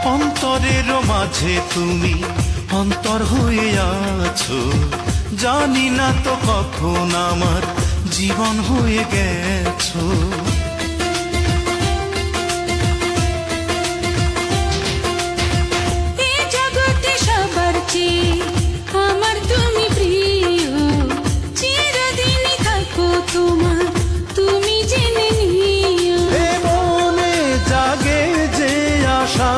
অন্তরের মাঝে তুমি অন্তর হয়ে আছো, জানি না তো কখন আমার জীবন হয়ে গেছো। এই জগতে সবার চেয়ে আমার তুমি প্রিয়, চিরদিনই থাকো তোমার তুমি জেনে নিও। এ মনে জাগে যে আশা